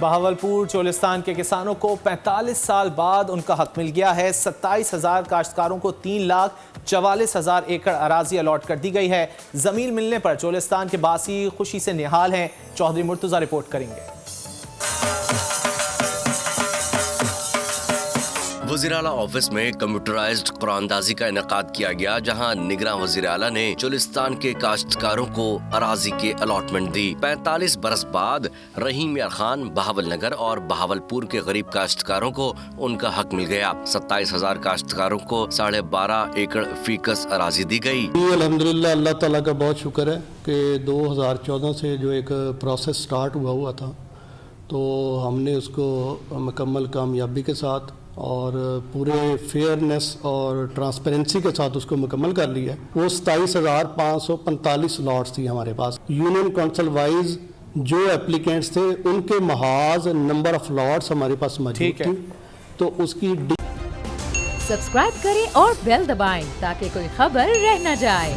بہاولپور چولستان کے کسانوں کو 45 سال بعد ان کا حق مل گیا ہے۔ 27,000 کاشتکاروں کو 3,44,000 ایکڑ اراضی الاٹ کر دی گئی ہے۔ زمین ملنے پر چولستان کے باسی خوشی سے نہال ہیں۔ چودھری مرتضیٰ رپورٹ کریں گے۔ وزیر اعلیٰ آفس میں کمپیوٹرائزڈ قراندازی کا انعقاد کیا گیا، جہاں نگراں وزیر اعلیٰ نے چولستان کے کاشتکاروں کو اراضی کے الاٹمنٹ دی۔ 45 برس بعد رحیم یار خان، بہاول نگر اور بہاولپور کے غریب کاشتکاروں کو ان کا حق مل گیا۔ 27,000 کاشتکاروں کو 12.5 ایکڑ فیکس اراضی دی گئی۔ الحمدللہ اللہ تعالیٰ کا بہت شکر ہے کہ 2014 سے جو ایک پروسیس سٹارٹ ہوا تھا، تو ہم نے اس کو مکمل کامیابی کے ساتھ اور پورے فیئرنس اور ٹرانسپیرنسی کے ساتھ اس کو مکمل کر لیا ہے۔ وہ 27,545 لاٹس تھی ہمارے پاس۔ یونین کونسل وائز جو اپلیکینٹس تھے ان کے محاذ نمبر آف لاٹس ہمارے پاس موجود تھی، تو اس کی سبسکرائب کریں اور بیل دبائیں تاکہ کوئی خبر رہ نہ جائے۔